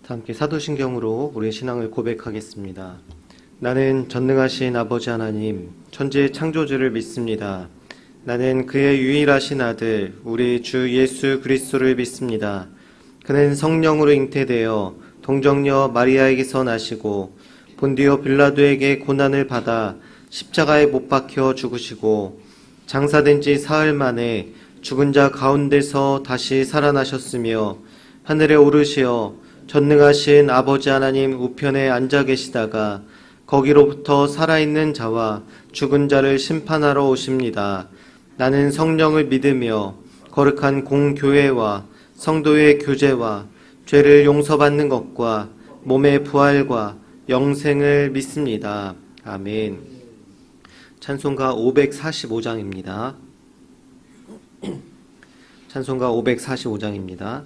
함께 사도신경으로 우리의 신앙을 고백하겠습니다. 나는 전능하신 아버지 하나님, 천지의 창조주를 믿습니다. 나는 그의 유일하신 아들, 우리 주 예수 그리스도를 믿습니다. 그는 성령으로 잉태되어 동정녀 마리아에게서 나시고 본디오 빌라도에게 고난을 받아 십자가에 못 박혀 죽으시고 장사된 지 사흘 만에 죽은 자 가운데서 다시 살아나셨으며 하늘에 오르시어 전능하신 아버지 하나님 우편에 앉아 계시다가 거기로부터 살아있는 자와 죽은 자를 심판하러 오십니다. 나는 성령을 믿으며 거룩한 공교회와 성도의 교제와 죄를 용서받는 것과 몸의 부활과 영생을 믿습니다. 아멘. 찬송가 545장입니다. 찬송가 545장입니다.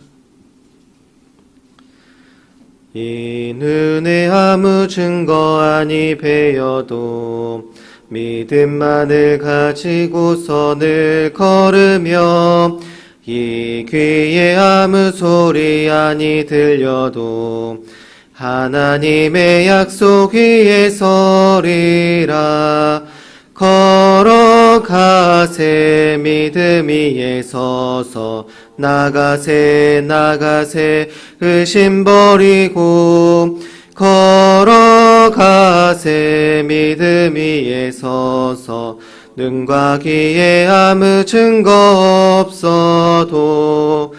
이 눈에 아무 증거 아니 배여도 믿음만을 가지고서 늘 걸으며 이 귀에 아무 소리 아니 들려도 하나님의 약속 위에 서리라. 걸어가세 믿음 위에 서서 나가세 의심 버리고 걸어가세 믿음 위에 서서 눈과 귀에 아무 증거 없어도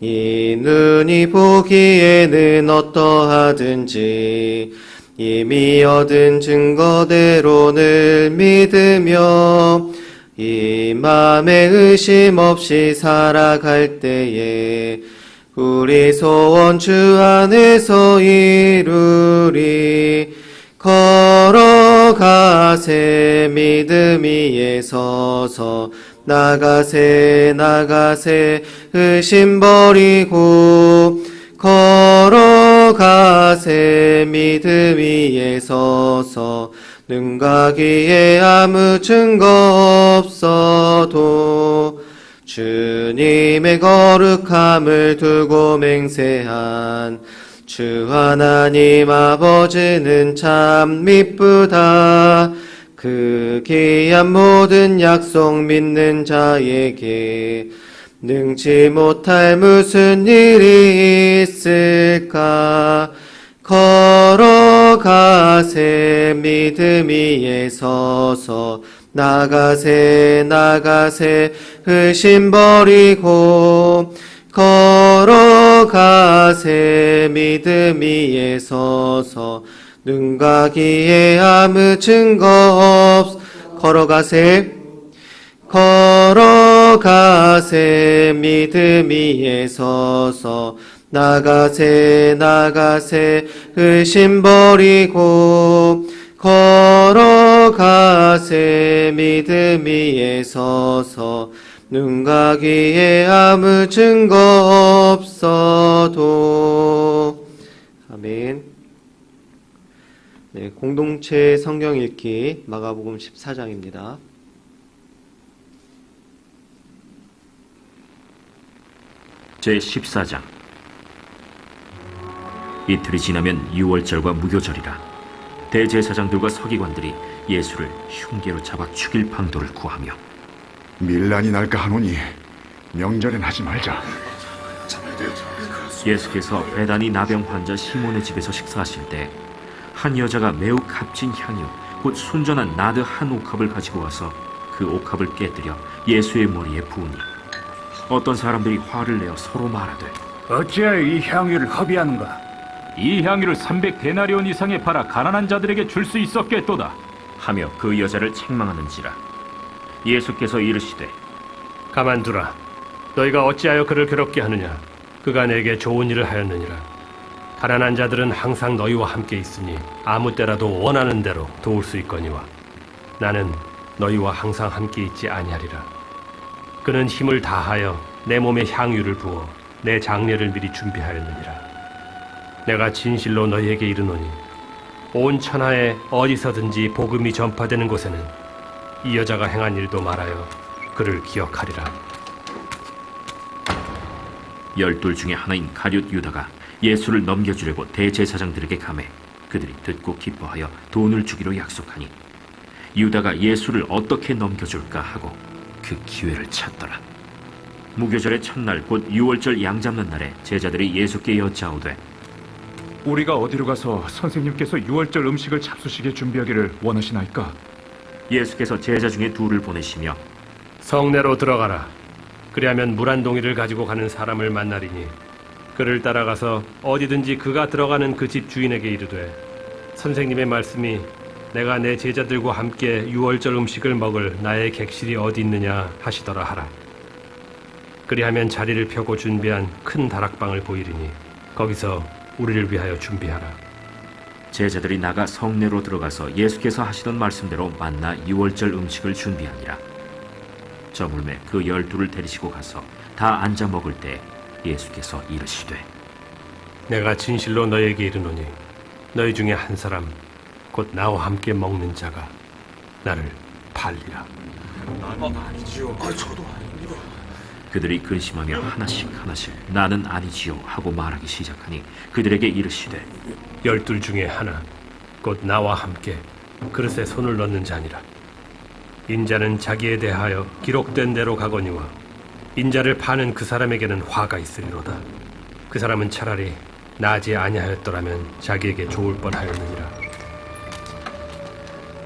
이 눈이 보기에는 어떠하든지 이미 얻은 증거대로 늘 믿으며 이 맘에 의심 없이 살아갈 때에 우리 소원 주 안에서 이루리. 걸어가세 믿음 위에 서서 나가세 의심 버리고 걸어가세 믿음 위에 서서 눈과 귀에 아무 증거 없어도 주님의 거룩함을 두고 맹세한 주 하나님 아버지는 참 미쁘다. 그 귀한 모든 약속 믿는 자에게 능치 못할 무슨 일이 있을까. 걸어가세 믿음 위에 서서 나가세 의심 버리고 걸어가세 믿음 위에 서서 눈과 귀에 아무 증거 없. 걸어가세 믿음 위에 서서 나가세 의심 버리고 걸어가세 믿음 위에 서서 눈과 귀에 아무 증거 없어도. 아멘. 네, 공동체 성경 읽기 마가복음 14장입니다. 제14장. 이틀이 지나면 유월절과 무교절이라. 대제사장들과 서기관들이 예수를 흉계로 잡아 죽일 방도를 구하며 밀란이 날까 하노니 명절엔 하지 말자. 예수께서 베다니 나병 환자 시몬의 집에서 식사하실 때 한 여자가 매우 값진 향유 곧 순전한 나드 한 옥합을 가지고 와서 그 옥합을 깨뜨려 예수의 머리에 부으니 어떤 사람들이 화를 내어 서로 말하되 어찌하여 이 향유를 허비하는가? 이 향유를 300데나리온 이상에 팔아 가난한 자들에게 줄 수 있었겠도다 하며 그 여자를 책망하는지라. 예수께서 이르시되 가만두라. 너희가 어찌하여 그를 괴롭게 하느냐? 그가 내게 좋은 일을 하였느니라. 가난한 자들은 항상 너희와 함께 있으니 아무 때라도 원하는 대로 도울 수 있거니와 나는 너희와 항상 함께 있지 아니하리라. 그는 힘을 다하여 내 몸에 향유를 부어 내 장례를 미리 준비하였느니라. 내가 진실로 너희에게 이르노니 온 천하에 어디서든지 복음이 전파되는 곳에는 이 여자가 행한 일도 말하여 그를 기억하리라. 12 중에 하나인 가룟 유다가 예수를 넘겨주려고 대제사장들에게 감해 그들이 듣고 기뻐하여 돈을 주기로 약속하니 유다가 예수를 어떻게 넘겨줄까 하고 그 기회를 찾더라. 무교절의 첫날 곧 유월절 양 잡는 날에 제자들이 예수께 여짜오되 우리가 어디로 가서 선생님께서 유월절 음식을 잡수시게 준비하기를 원하시나이까? 예수께서 제자 중에 둘을 보내시며 성내로 들어가라. 그리하면 물 한 동이를 가지고 가는 사람을 만나리니 그를 따라가서 어디든지 그가 들어가는 그 집 주인에게 이르되 선생님의 말씀이 내가 내 제자들과 함께 유월절 음식을 먹을 나의 객실이 어디 있느냐 하시더라 하라. 그리하면 자리를 펴고 준비한 큰 다락방을 보이리니 거기서 우리를 위하여 준비하라. 제자들이 나가 성내로 들어가서 예수께서 하시던 말씀대로 만나 유월절 음식을 준비하니라. 저물매 그 12를 데리시고 가서 다 앉아 먹을 때 예수께서 이르시되 내가 진실로 너희에게 이르노니 너희 중에 한 사람 곧 나와 함께 먹는 자가 나를 팔리라. 그들이 근심하며 하나씩 나는 아니지요 하고 말하기 시작하니 그들에게 이르시되 12 중에 하나 곧 나와 함께 그릇에 손을 넣는 자니라. 인자는 자기에 대하여 기록된 대로 가거니와 인자를 파는 그 사람에게는 화가 있으리로다. 그 사람은 차라리 나지 아니하였더라면 자기에게 좋을 뻔하였느니라.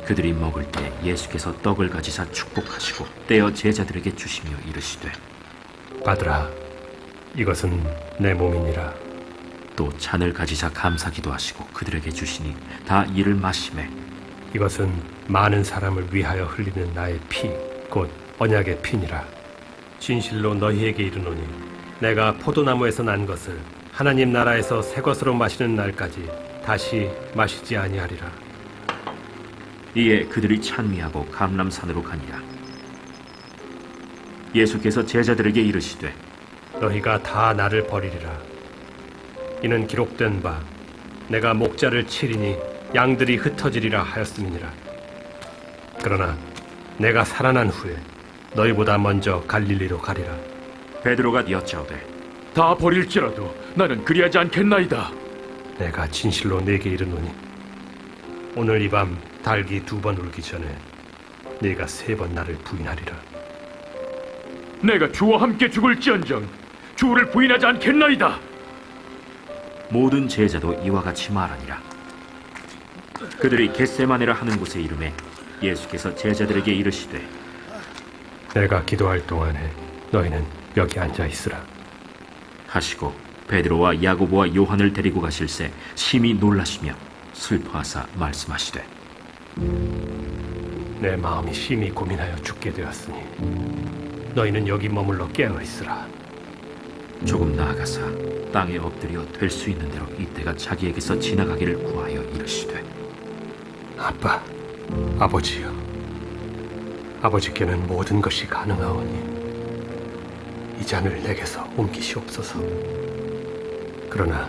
그들이 먹을 때 예수께서 떡을 가지사 축복하시고 떼어 제자들에게 주시며 이르시되 받으라. 이것은 내 몸이니라. 또 잔을 가지사 감사기도 하시고 그들에게 주시니 다 이를 마시매 이것은 많은 사람을 위하여 흘리는 나의 피, 곧 언약의 피니라. 진실로 너희에게 이르노니 내가 포도나무에서 난 것을 하나님 나라에서 새 것으로 마시는 날까지 다시 마시지 아니하리라. 이에 그들이 찬미하고 감람산으로 가니라. 예수께서 제자들에게 이르시되 너희가 다 나를 버리리라. 이는 기록된 바 내가 목자를 치리니 양들이 흩어지리라 하였음이니라. 그러나 내가 살아난 후에 너희보다 먼저 갈릴리로 가리라. 베드로가 여짜오되 다 버릴지라도 나는 그리하지 않겠나이다. 내가 진실로 네게 이르노니 오늘 이 밤 닭이 2번 울기 전에 네가 3번 나를 부인하리라. 내가 주와 함께 죽을지언정 주를 부인하지 않겠나이다. 모든 제자도 이와 같이 말하니라. 그들이 겟세마네라 하는 곳에 이르매 예수께서 제자들에게 이르시되 내가 기도할 동안에 너희는 여기 앉아 있으라 하시고 베드로와 야고보와 요한을 데리고 가실새 심히 놀라시며 슬퍼하사 말씀하시되 내 마음이 심히 고민하여 죽게 되었으니 너희는 여기 머물러 깨어 있으라. 조금 나아가사 땅에 엎드려 될 수 있는 대로 이때가 자기에게서 지나가기를 구하여 이르시되 아빠, 아버지여, 아버지께는 모든 것이 가능하오니 이 잔을 내게서 옮기시옵소서. 그러나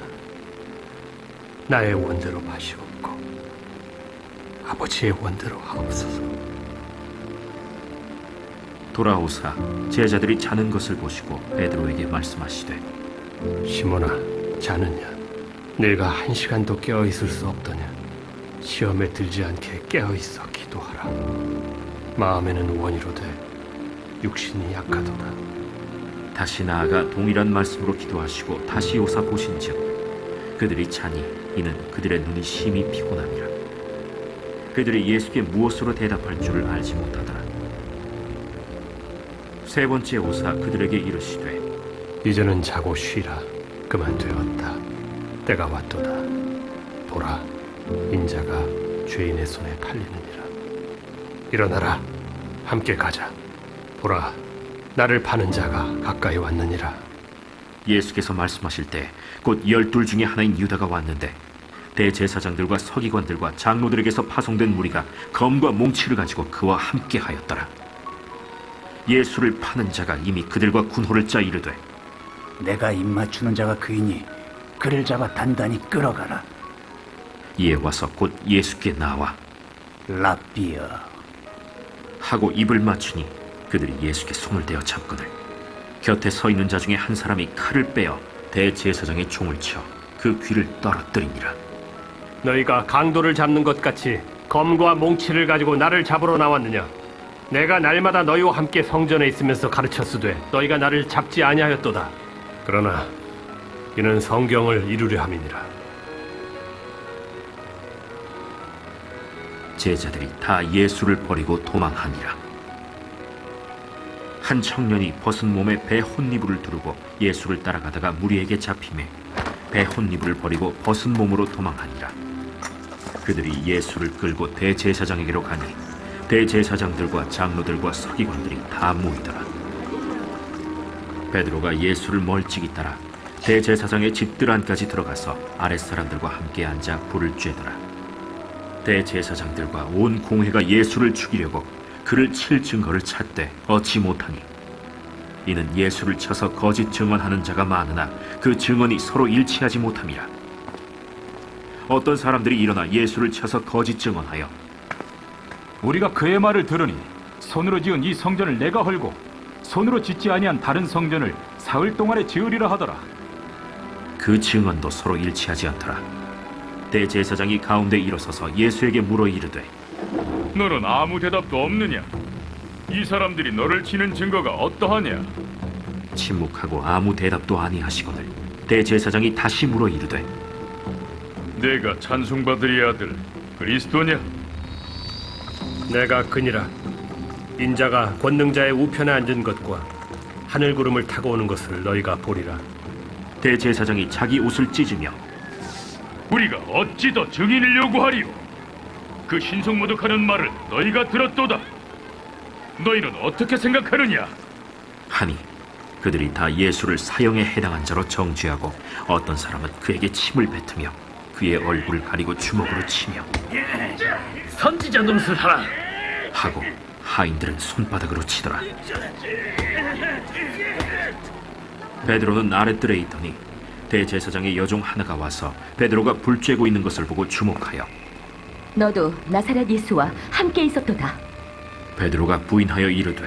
나의 원대로 마시옵고 아버지의 원대로 하옵소서. 돌아오사 제자들이 자는 것을 보시고 베드로에게 말씀하시되 시몬아, 자느냐? 네가 1시간도 깨어 있을 수 없더냐? 시험에 들지 않게 깨어 있어 기도하라. 마음에는 원이로되 육신이 약하도다. 다시 나아가 동일한 말씀으로 기도하시고 다시 오사 보신즉 그들이 자니 이는 그들의 눈이 심히 피곤함이라. 그들이 예수께 무엇으로 대답할 줄을 알지 못하더라. 3번째 오사 그들에게 이르시되 이제는 자고 쉬라. 그만 되었다. 때가 왔도다. 보라, 인자가 죄인의 손에 팔리느니라. 일어나라, 함께 가자. 보라, 나를 파는 자가 가까이 왔느니라. 예수께서 말씀하실 때 곧 12 중에 하나인 유다가 왔는데 대제사장들과 서기관들과 장로들에게서 파송된 무리가 검과 몽치를 가지고 그와 함께 하였더라. 예수를 파는 자가 이미 그들과 군호를 짜 이르되 내가 입맞추는 자가 그이니 그를 잡아 단단히 끌어가라. 이에 와서 곧 예수께 나와 랍비여 하고 입을 맞추니 그들이 예수께 손을 대어 잡거늘 곁에 서 있는 자 중에 한 사람이 칼을 빼어 대제사장의 총을 쳐 그 귀를 떨어뜨리니라. 너희가 강도를 잡는 것 같이 검과 몽치를 가지고 나를 잡으러 나왔느냐? 내가 날마다 너희와 함께 성전에 있으면서 가르쳤으되 너희가 나를 잡지 아니하였도다. 그러나 이는 성경을 이루려 함이니라. 제자들이 다 예수를 버리고 도망하니라. 한 청년이 벗은 몸에 배 혼니부를 두르고 예수를 따라가다가 무리에게 잡히매 배 혼니부를 버리고 벗은 몸으로 도망하니라. 그들이 예수를 끌고 대제사장에게로 가니 대제사장들과 장로들과 서기관들이 다 모이더라. 베드로가 예수를 멀찍이 따라 대제사장의 집들 안까지 들어가서 아랫사람들과 함께 앉아 불을 쬐더라. 대제사장들과 온 공회가 예수를 죽이려고 그를 칠 증거를 찾되 얻지 못하니 이는 예수를 쳐서 거짓 증언하는 자가 많으나 그 증언이 서로 일치하지 못함이라. 어떤 사람들이 일어나 예수를 쳐서 거짓 증언하여 우리가 그의 말을 들으니 손으로 지은 이 성전을 내가 헐고 손으로 짓지 아니한 다른 성전을 사흘 동안에 지으리라 하더라. 그 증언도 서로 일치하지 않더라. 대제사장이 가운데 일어서서 예수에게 물어 이르되 너는 아무 대답도 없느냐? 이 사람들이 너를 치는 증거가 어떠하냐? 침묵하고 아무 대답도 아니하시거늘 대제사장이 다시 물어 이르되 내가 찬송받으리 아들 그리스도냐? 내가 그니라. 인자가 권능자의 우편에 앉은 것과 하늘 구름을 타고 오는 것을 너희가 보리라. 대제사장이 자기 옷을 찢으며 우리가 어찌 더 증인을 요구하리요? 그 신성모독하는 말을 너희가 들었도다. 너희는 어떻게 생각하느냐? 하니 그들이 다 예수를 사형에 해당한 자로 정죄하고 어떤 사람은 그에게 침을 뱉으며 그의 얼굴을 가리고 주먹으로 치며 선지자 놈을 하라 하고 하인들은 손바닥으로 치더라. 베드로는 아랫뜰에 있더니 대제사장의 여종 하나가 와서 베드로가 불 쬐고 있는 것을 보고 주목하여 너도 나사렛 예수와 함께 있었도다. 베드로가 부인하여 이르되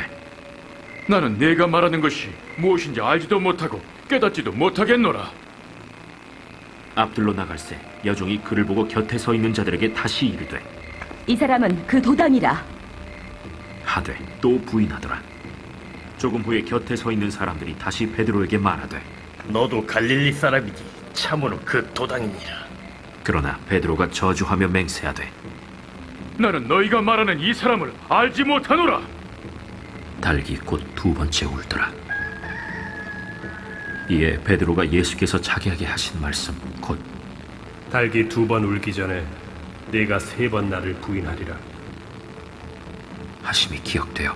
나는 네가 말하는 것이 무엇인지 알지도 못하고 깨닫지도 못하겠노라. 앞들로 나갈새 여종이 그를 보고 곁에 서 있는 자들에게 다시 이르되 이 사람은 그 도당이라. 하되 또 부인하더라. 조금 후에 곁에 서 있는 사람들이 다시 베드로에게 말하되 너도 갈릴리 사람이니 참으로 그 도당이니라. 그러나 베드로가 저주하며 맹세하되 나는 너희가 말하는 이 사람을 알지 못하노라. 달기 곧 두 번째 울더라. 이에 베드로가 예수께서 자기에게 하신 말씀 곧 달기 2번 울기 전에 네가 3번 나를 부인하리라 하심이 기억되어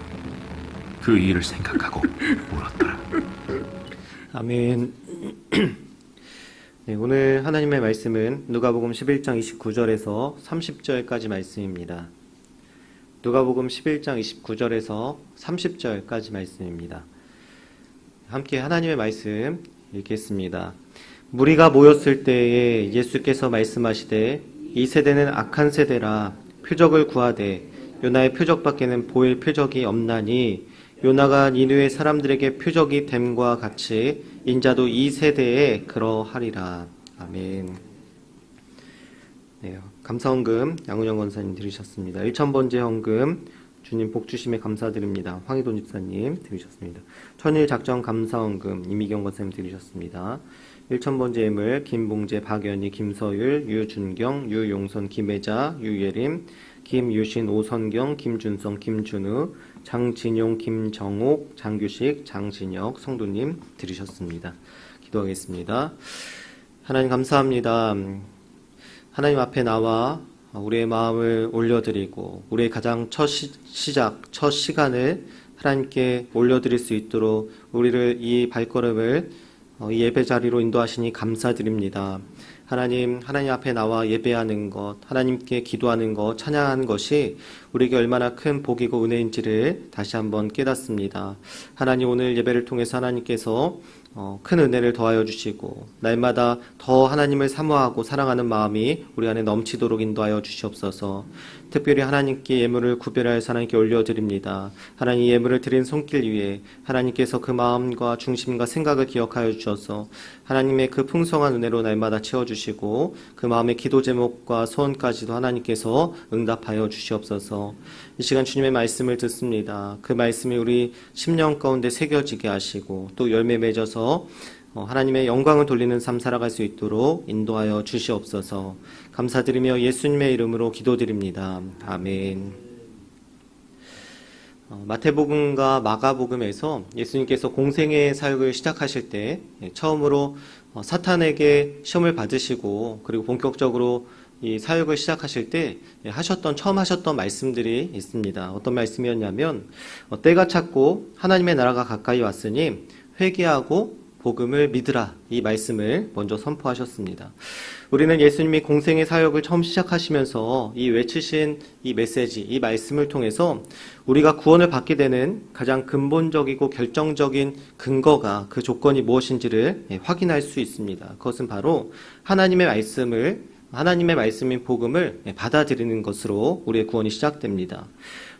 그 일을 생각하고 울었더라. 아멘. 네, 오늘 하나님의 말씀은 누가복음 11장 29절에서 30절까지 말씀입니다. 누가복음 11장 29절에서 30절까지 말씀입니다. 함께 하나님의 말씀 읽겠습니다. 무리가 모였을 때에 예수께서 말씀하시되 이 세대는 악한 세대라 표적을 구하되 요나의 표적밖에는 보일 표적이 없나니 요나가 니느웨 사람들에게 표적이 됨과 같이 인자도 이 세대에 그러하리라. 아멘. 네, 감사헌금 양은영 권사님 들으셨습니다. 1000번째 헌금 주님 복 주심에 감사드립니다. 황희돈 집사님 들으셨습니다. 천일 작정 감사헌금 이미경 권사님 들으셨습니다. 1000번째 예물 김봉재, 박연희, 김서율, 유준경, 유용선, 김혜자, 유예림, 김유신, 오선경, 김준성, 김준우, 장진용, 김정옥, 장규식, 장진혁 성도님 들으셨습니다. 기도하겠습니다. 하나님 감사합니다. 하나님 앞에 나와 우리의 마음을 올려드리고 우리의 가장 첫 시작, 첫 시간을 하나님께 올려드릴 수 있도록 우리를 이 발걸음을 이 예배 자리로 인도하시니 감사드립니다. 하나님 앞에 나와 예배하는 것, 하나님께 기도하는 것, 찬양하는 것이 우리에게 얼마나 큰 복이고 은혜인지를 다시 한번 깨닫습니다. 하나님, 오늘 예배를 통해서 하나님께서 큰 은혜를 더하여 주시고 날마다 더 하나님을 사모하고 사랑하는 마음이 우리 안에 넘치도록 인도하여 주시옵소서. 특별히 하나님께 예물을 구별하여서 하나님께 올려드립니다. 하나님, 예물을 드린 손길 위에 하나님께서 그 마음과 중심과 생각을 기억하여 주셔서 하나님의 그 풍성한 은혜로 날마다 채워주시고 그 마음의 기도 제목과 소원까지도 하나님께서 응답하여 주시옵소서. 이 시간 주님의 말씀을 듣습니다. 그 말씀이 우리 심령 가운데 새겨지게 하시고 또 열매 맺어서 하나님의 영광을 돌리는 삶 살아갈 수 있도록 인도하여 주시옵소서. 감사드리며 예수님의 이름으로 기도드립니다. 아멘. 마태복음과 마가복음에서 예수님께서 공생의 사역을 시작하실 때 처음으로 사탄에게 시험을 받으시고 그리고 본격적으로 이 사역을 시작하실 때 처음 하셨던 말씀들이 있습니다. 어떤 말씀이었냐면 때가 찼고 하나님의 나라가 가까이 왔으니 회개하고 복음을 믿으라, 이 말씀을 먼저 선포하셨습니다. 우리는 예수님이 공생의 사역을 처음 시작하시면서 이 외치신 이 메시지, 이 말씀을 통해서 우리가 구원을 받게 되는 가장 근본적이고 결정적인 근거가, 그 조건이 무엇인지를 확인할 수 있습니다. 그것은 바로 하나님의 말씀인 복음을 받아들이는 것으로 우리의 구원이 시작됩니다.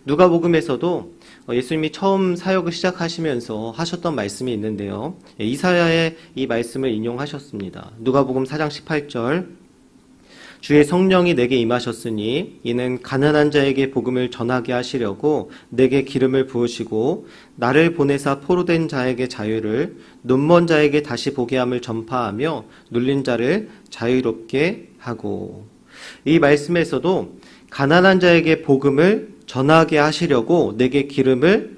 누가복음에서도 예수님이 처음 사역을 시작하시면서 하셨던 말씀이 있는데요. 이사야의 이 말씀을 인용하셨습니다. 누가복음 4장 18절, 주의 성령이 내게 임하셨으니 이는 가난한 자에게 복음을 전하게 하시려고 내게 기름을 부으시고 나를 보내사 포로된 자에게 자유를, 눈먼 자에게 다시 보게 함을 전파하며 눌린 자를 자유롭게 하고. 이 말씀에서도 가난한 자에게 복음을 전하게 하시려고 내게 기름을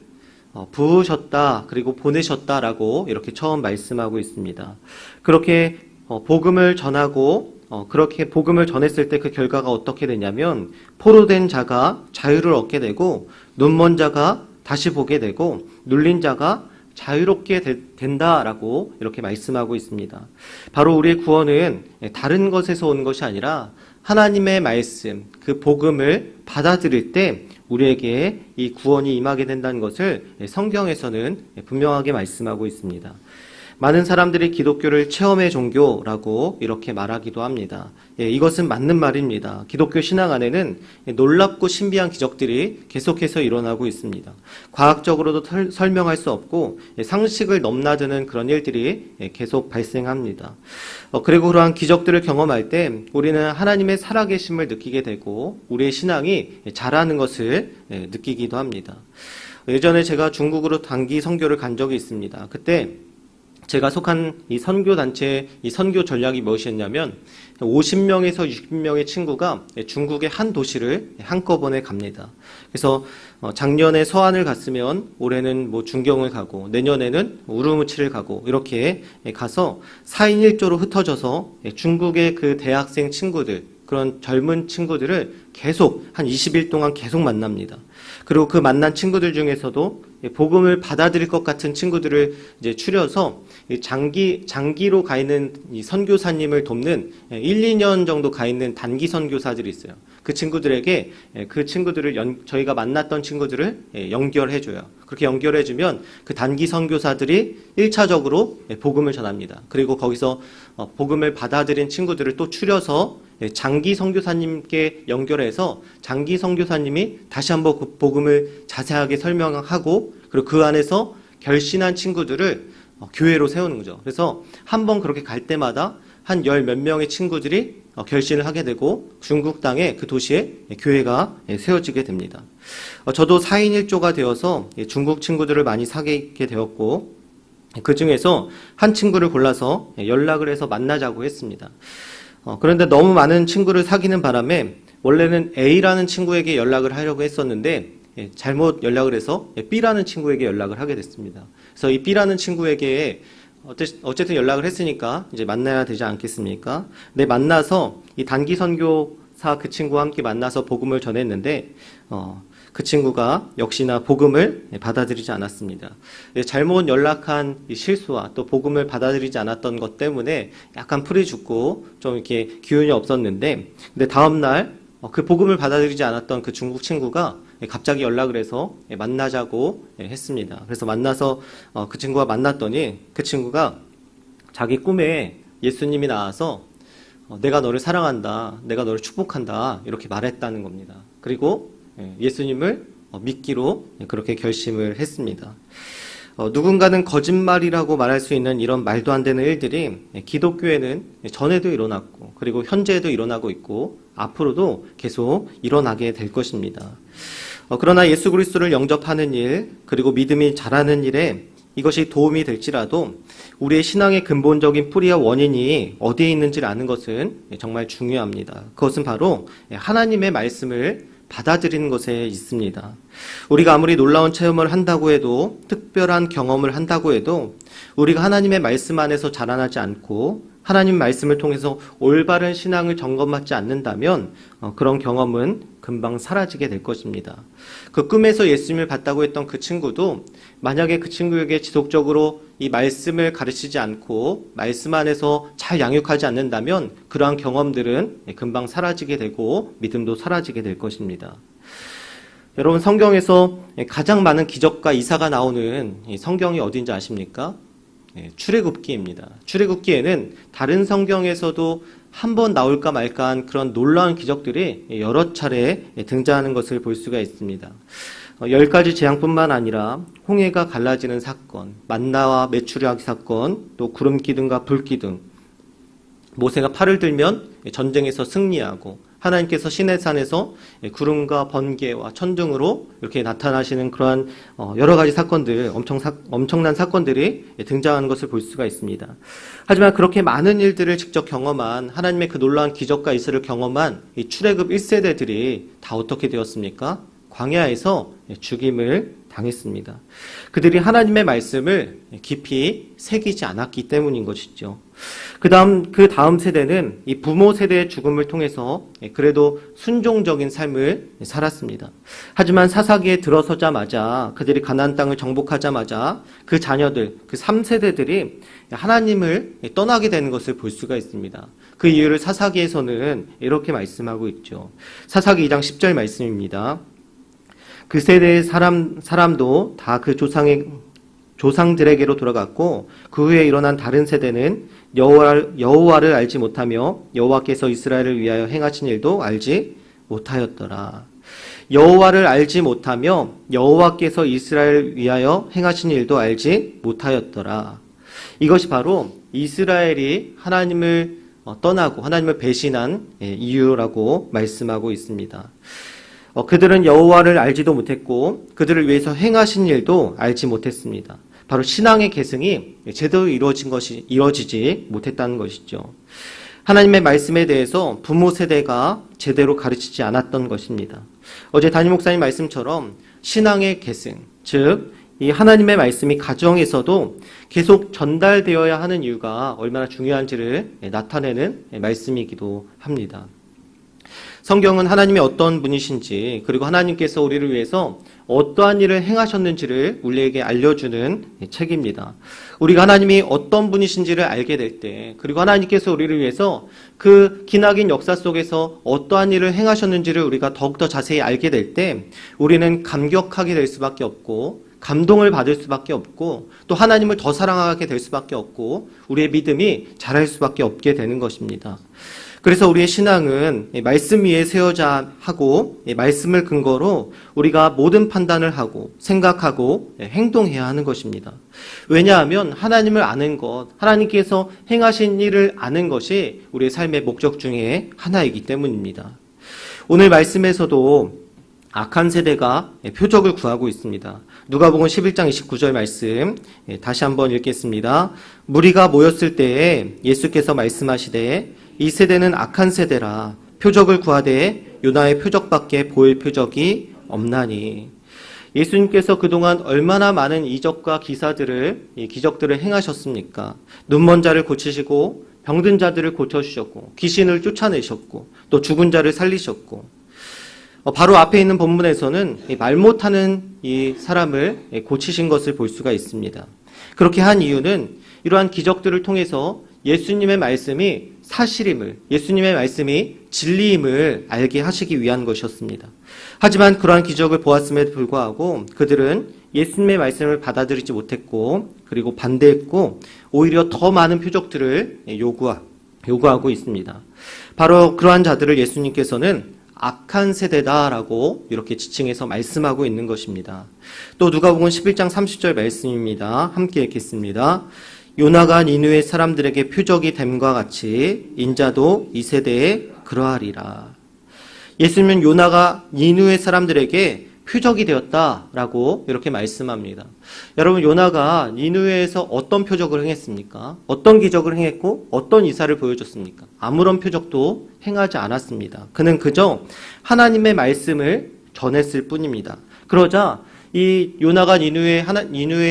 부으셨다, 그리고 보내셨다라고 이렇게 처음 말씀하고 있습니다. 그렇게 복음을 전하고 그렇게 복음을 전했을 때 그 결과가 어떻게 되냐면 포로된 자가 자유를 얻게 되고 눈먼 자가 다시 보게 되고 눌린 자가 자유롭게 된다라고 이렇게 말씀하고 있습니다. 바로 우리의 구원은 다른 것에서 온 것이 아니라 하나님의 말씀, 그 복음을 받아들일 때 우리에게 이 구원이 임하게 된다는 것을 성경에서는 분명하게 말씀하고 있습니다. 많은 사람들이 기독교를 체험의 종교라고 이렇게 말하기도 합니다. 이것은 맞는 말입니다. 기독교 신앙 안에는 놀랍고 신비한 기적들이 계속해서 일어나고 있습니다. 과학적으로도 설명할 수 없고 상식을 넘나드는 그런 일들이 계속 발생합니다. 그리고 그러한 기적들을 경험할 때 우리는 하나님의 살아계심을 느끼게 되고 우리의 신앙이 자라는 것을 느끼기도 합니다. 예전에 제가 중국으로 단기 선교를 간 적이 있습니다. 그때 제가 속한 이 선교단체의 이 선교 전략이 무엇이었냐면 50명에서 60명의 친구가 중국의 한 도시를 한꺼번에 갑니다. 그래서 작년에 서안을 갔으면 올해는 중경을 가고 내년에는 우르무치를 가고 이렇게 가서 4인 1조로 흩어져서 중국의 그 대학생 친구들, 그런 젊은 친구들을 계속 한 20일 동안 계속 만납니다. 그리고 그 만난 친구들 중에서도 복음을 받아들일 것 같은 친구들을 이제 추려서 장기로 가 있는 이 선교사님을 돕는 1, 2년 정도 가 있는 단기 선교사들이 있어요. 그 친구들에게 그 친구들을 저희가 만났던 친구들을 연결해줘요. 그렇게 연결해주면 그 단기 선교사들이 1차적으로 복음을 전합니다. 그리고 거기서 복음을 받아들인 친구들을 또 추려서 장기 선교사님께 연결해서 장기 선교사님이 다시 한번 그 복음을 자세하게 설명하고 그리고 그 안에서 결신한 친구들을 교회로 세우는 거죠. 그래서 한번 그렇게 갈 때마다 한 10몇 명의 친구들이 결신을 하게 되고 중국 땅에 그 도시에 교회가 세워지게 됩니다. 저도 4인 1조가 되어서 중국 친구들을 많이 사귀게 되었고 그 중에서 한 친구를 골라서 연락을 해서 만나자고 했습니다. 그런데 너무 많은 친구를 사귀는 바람에 원래는 A라는 친구에게 연락을 하려고 했었는데 잘못 연락을 해서 B라는 친구에게 연락을 하게 됐습니다. 그래서 이 B라는 친구에게 어쨌든 연락을 했으니까 이제 만나야 되지 않겠습니까? 근데 만나서 이 단기 선교사 그 친구와 함께 만나서 복음을 전했는데 그 친구가 역시나 복음을 받아들이지 않았습니다. 잘못 연락한 이 실수와 또 복음을 받아들이지 않았던 것 때문에 약간 풀이 죽고 좀 이렇게 기운이 없었는데, 근데 다음날 그 복음을 받아들이지 않았던 그 중국 친구가 갑자기 연락을 해서 만나자고 했습니다. 그래서 만나서 그 친구가 만났더니 그 친구가 자기 꿈에 예수님이 나와서 내가 너를 사랑한다, 내가 너를 축복한다 이렇게 말했다는 겁니다. 그리고 예수님을 믿기로 그렇게 결심을 했습니다. 누군가는 거짓말이라고 말할 수 있는 이런 말도 안 되는 일들이 기독교에는 전에도 일어났고 그리고 현재에도 일어나고 있고 앞으로도 계속 일어나게 될 것입니다. 그러나 예수 그리스도를 영접하는 일 그리고 믿음이 자라는 일에 이것이 도움이 될지라도 우리의 신앙의 근본적인 뿌리와 원인이 어디에 있는지를 아는 것은 정말 중요합니다. 그것은 바로 하나님의 말씀을 받아들이는 것에 있습니다. 우리가 아무리 놀라운 체험을 한다고 해도, 특별한 경험을 한다고 해도 우리가 하나님의 말씀 안에서 자라나지 않고 하나님 말씀을 통해서 올바른 신앙을 점검받지 않는다면 그런 경험은 금방 사라지게 될 것입니다. 그 꿈에서 예수님을 봤다고 했던 그 친구도 만약에 그 친구에게 지속적으로 이 말씀을 가르치지 않고 말씀 안에서 잘 양육하지 않는다면 그러한 경험들은 금방 사라지게 되고 믿음도 사라지게 될 것입니다. 여러분, 성경에서 가장 많은 기적과 이사가 나오는 성경이 어딘지 아십니까? 출애굽기입니다. 출애굽기에는 다른 성경에서도 한 번 나올까 말까한 그런 놀라운 기적들이 여러 차례 등장하는 것을 볼 수가 있습니다. 10가지 재앙뿐만 아니라 홍해가 갈라지는 사건, 만나와 메추리아기 사건, 또 구름 기둥과 불 기둥, 모세가 팔을 들면 전쟁에서 승리하고 하나님께서 시내산에서 구름과 번개와 천둥으로 이렇게 나타나시는 그러한 여러 가지 사건들, 엄청난 사건들이 등장하는 것을 볼 수가 있습니다. 하지만 그렇게 많은 일들을 직접 경험한, 하나님의 그 놀라운 기적과 이슬을 경험한 이 출애굽 1세대들이 다 어떻게 되었습니까? 광야에서 죽임을 당했습니다. 그들이 하나님의 말씀을 깊이 새기지 않았기 때문인 것이죠. 그 다음 세대는 이 부모 세대의 죽음을 통해서 그래도 순종적인 삶을 살았습니다. 하지만 사사기에 들어서자마자, 그들이 가나안 땅을 정복하자마자 그 자녀들, 그 3세대들이 하나님을 떠나게 되는 것을 볼 수가 있습니다. 그 이유를 사사기에서는 이렇게 말씀하고 있죠. 사사기 2장 10절 말씀입니다. 그 세대의 사람도 다 그 조상들에게로 돌아갔고 그 후에 일어난 다른 세대는 여호와를 알지 못하며 여호와께서 이스라엘을 위하여 행하신 일도 알지 못하였더라. 여호와를 알지 못하며 여호와께서 이스라엘을 위하여 행하신 일도 알지 못하였더라. 이것이 바로 이스라엘이 하나님을 떠나고 하나님을 배신한 이유라고 말씀하고 있습니다. 그들은 여호와를 알지도 못했고 그들을 위해서 행하신 일도 알지 못했습니다. 바로 신앙의 계승이 제대로 이루어지지 못했다는 것이죠. 하나님의 말씀에 대해서 부모 세대가 제대로 가르치지 않았던 것입니다. 어제 담임 목사님 말씀처럼 신앙의 계승, 즉 이 하나님의 말씀이 가정에서도 계속 전달되어야 하는 이유가 얼마나 중요한지를 나타내는 말씀이기도 합니다. 성경은 하나님이 어떤 분이신지, 그리고 하나님께서 우리를 위해서 어떠한 일을 행하셨는지를 우리에게 알려주는 책입니다. 우리가 하나님이 어떤 분이신지를 알게 될 때, 그리고 하나님께서 우리를 위해서 그 기나긴 역사 속에서 어떠한 일을 행하셨는지를 우리가 더욱더 자세히 알게 될 때 우리는 감격하게 될 수밖에 없고 감동을 받을 수밖에 없고 또 하나님을 더 사랑하게 될 수밖에 없고 우리의 믿음이 자랄 수밖에 없게 되는 것입니다. 그래서 우리의 신앙은 말씀 위에 세워야 하고 말씀을 근거로 우리가 모든 판단을 하고 생각하고 행동해야 하는 것입니다. 왜냐하면 하나님을 아는 것, 하나님께서 행하신 일을 아는 것이 우리의 삶의 목적 중에 하나이기 때문입니다. 오늘 말씀에서도 악한 세대가 표적을 구하고 있습니다. 누가복음 11장 29절 말씀 다시 한번 읽겠습니다. 무리가 모였을 때에 예수께서 말씀하시되 이 세대는 악한 세대라 표적을 구하되 요나의 표적밖에 보일 표적이 없나니. 예수님께서 그동안 얼마나 많은 이적과 기적들을 행하셨습니까? 눈먼 자를 고치시고 병든 자들을 고쳐주셨고 귀신을 쫓아내셨고 또 죽은 자를 살리셨고 바로 앞에 있는 본문에서는 말 못하는 이 사람을 고치신 것을 볼 수가 있습니다. 그렇게 한 이유는 이러한 기적들을 통해서 예수님의 말씀이 사실임을, 예수님의 말씀이 진리임을 알게 하시기 위한 것이었습니다. 하지만 그러한 기적을 보았음에도 불구하고 그들은 예수님의 말씀을 받아들이지 못했고, 그리고 반대했고, 오히려 더 많은 표적들을 요구하고 있습니다. 바로 그러한 자들을 예수님께서는 악한 세대다라고 이렇게 지칭해서 말씀하고 있는 것입니다. 또 누가복음 11장 30절 말씀입니다. 함께 읽겠습니다. 요나가 니느웨 사람들에게 표적이 됨과 같이 인자도 이 세대에 그러하리라. 예수님은 요나가 니느웨 사람들에게 표적이 되었다라고 이렇게 말씀합니다. 여러분, 요나가 니느웨에서 어떤 표적을 행했습니까? 어떤 기적을 행했고 어떤 이사를 보여줬습니까? 아무런 표적도 행하지 않았습니다. 그는 그저 하나님의 말씀을 전했을 뿐입니다. 그러자 이 요나가 니느웨에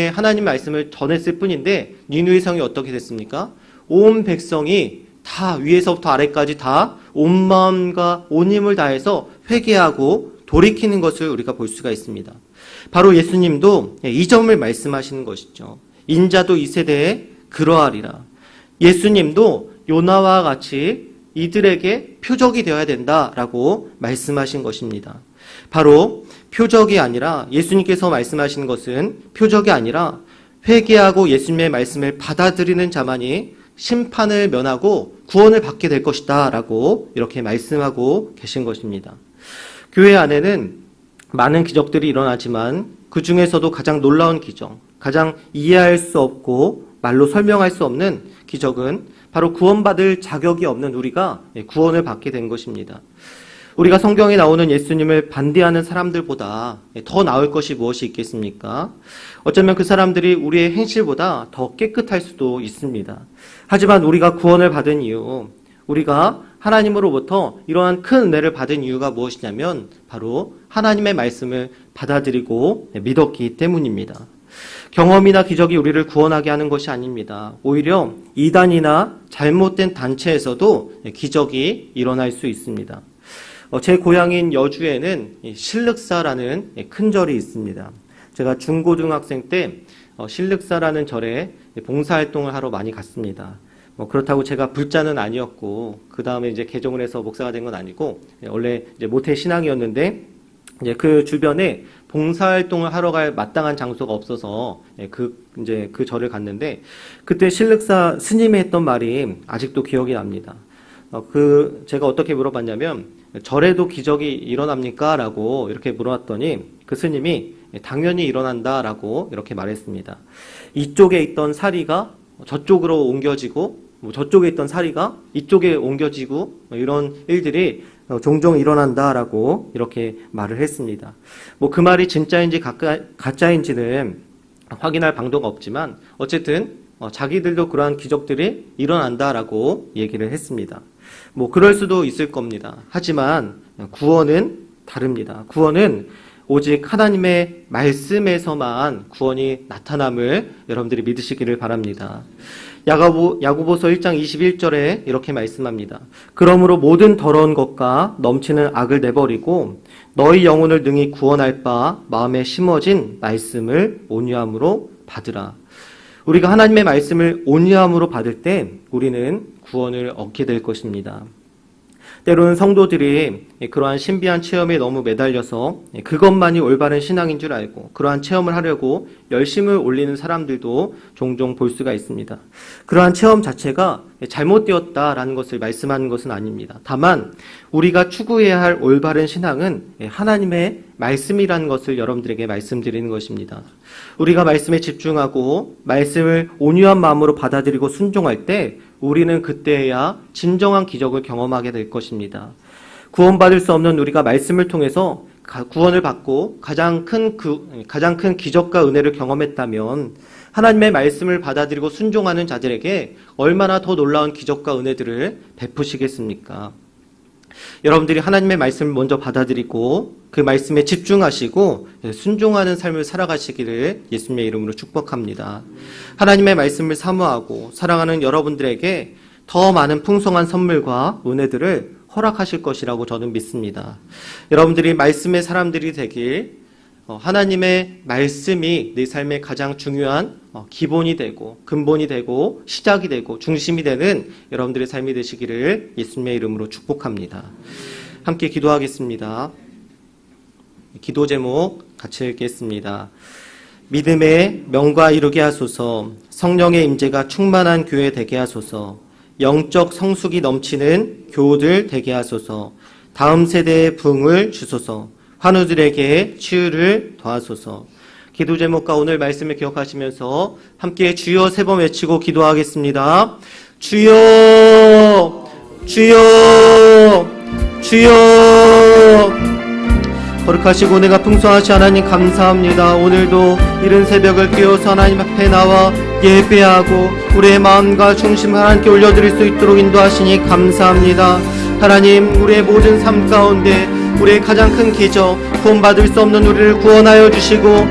하나님 말씀을 전했을 뿐인데 니느웨 성이 어떻게 됐습니까? 온 백성이 다 위에서부터 아래까지 다 온 마음과 온 힘을 다해서 회개하고 돌이키는 것을 우리가 볼 수가 있습니다. 바로 예수님도 이 점을 말씀하시는 것이죠. 인자도 이 세대에 그러하리라. 예수님도 요나와 같이 이들에게 표적이 되어야 된다라고 말씀하신 것입니다. 바로 표적이 아니라, 예수님께서 말씀하시는 것은 표적이 아니라 회개하고 예수님의 말씀을 받아들이는 자만이 심판을 면하고 구원을 받게 될 것이다 라고 이렇게 말씀하고 계신 것입니다. 교회 안에는 많은 기적들이 일어나지만 그 중에서도 가장 놀라운 기적, 가장 이해할 수 없고 말로 설명할 수 없는 기적은 바로 구원받을 자격이 없는 우리가 구원을 받게 된 것입니다. 우리가 성경에 나오는 예수님을 반대하는 사람들보다 더 나을 것이 무엇이 있겠습니까? 어쩌면 그 사람들이 우리의 행실보다 더 깨끗할 수도 있습니다. 하지만 우리가 구원을 받은 이유, 우리가 하나님으로부터 이러한 큰 은혜를 받은 이유가 무엇이냐면 바로 하나님의 말씀을 받아들이고 믿었기 때문입니다. 경험이나 기적이 우리를 구원하게 하는 것이 아닙니다. 오히려 이단이나 잘못된 단체에서도 기적이 일어날 수 있습니다. 제 고향인 여주에는 실륵사라는 큰 절이 있습니다. 제가 중고등학생 때 실륵사라는 절에 봉사활동을 하러 많이 갔습니다. 그렇다고 제가 불자는 아니었고, 그 다음에 이제 개종을 해서 목사가 된 건 아니고, 원래 이제 모태 신앙이었는데, 이제 그 주변에 봉사활동을 하러 갈 마땅한 장소가 없어서 그 절을 갔는데, 그때 실륵사 스님이 했던 말이 아직도 기억이 납니다. 제가 어떻게 물어봤냐면, 절에도 기적이 일어납니까? 라고 이렇게 물어봤더니 그 스님이 당연히 일어난다라고 이렇게 말했습니다. 이쪽에 있던 사리가 저쪽으로 옮겨지고, 저쪽에 있던 사리가 이쪽에 옮겨지고, 이런 일들이 종종 일어난다라고 이렇게 말을 했습니다. 그 말이 진짜인지 가짜인지는 확인할 방도가 없지만 어쨌든 자기들도 그러한 기적들이 일어난다라고 얘기를 했습니다. 그럴 수도 있을 겁니다. 하지만 구원은 다릅니다. 구원은 오직 하나님의 말씀에서만 구원이 나타남을 여러분들이 믿으시기를 바랍니다. 야고보서 1장 21절에 이렇게 말씀합니다. 그러므로 모든 더러운 것과 넘치는 악을 내버리고 너희 영혼을 능히 구원할 바 마음에 심어진 말씀을 온유함으로 받으라. 우리가 하나님의 말씀을 온유함으로 받을 때 우리는 구원을 얻게 될 것입니다. 때로는 성도들이 그러한 신비한 체험에 너무 매달려서 그것만이 올바른 신앙인 줄 알고 그러한 체험을 하려고 열심을 올리는 사람들도 종종 볼 수가 있습니다. 그러한 체험 자체가 잘못되었다라는 것을 말씀하는 것은 아닙니다. 다만 우리가 추구해야 할 올바른 신앙은 하나님의 말씀이라는 것을 여러분들에게 말씀드리는 것입니다. 우리가 말씀에 집중하고 말씀을 온유한 마음으로 받아들이고 순종할 때 우리는 그때야 진정한 기적을 경험하게 될 것입니다. 구원받을 수 없는 우리가 말씀을 통해서 구원을 받고 가장 큰 기적과 은혜를 경험했다면 하나님의 말씀을 받아들이고 순종하는 자들에게 얼마나 더 놀라운 기적과 은혜들을 베푸시겠습니까? 여러분들이 하나님의 말씀을 먼저 받아들이고 그 말씀에 집중하시고 순종하는 삶을 살아가시기를 예수님의 이름으로 축복합니다. 하나님의 말씀을 사모하고 사랑하는 여러분들에게 더 많은 풍성한 선물과 은혜들을 허락하실 것이라고 저는 믿습니다. 여러분들이 말씀의 사람들이 되길, 하나님의 말씀이 내 삶의 가장 중요한 기본이 되고 근본이 되고 시작이 되고 중심이 되는 여러분들의 삶이 되시기를 예수님의 이름으로 축복합니다. 함께 기도하겠습니다. 기도 제목 같이 읽겠습니다. 믿음의 명과 이루게 하소서. 성령의 임재가 충만한 교회 되게 하소서. 영적 성숙이 넘치는 교우들 되게 하소서. 다음 세대의 부흥을 주소서. 환우들에게 치유를 더하소서. 기도 제목과 오늘 말씀을 기억하시면서 함께 주여 3번 외치고 기도하겠습니다. 주여, 주여, 주여. 거룩하시고 내가 풍성하시 하나님 감사합니다. 오늘도 이른 새벽을 깨어서 하나님 앞에 나와 예배하고 우리의 마음과 중심을 하나님께 올려드릴 수 있도록 인도하시니 감사합니다. 하나님, 우리의 모든 삶 가운데 우리의 가장 큰 기적, 구원받을 수 없는 우리를 구원하여 주시고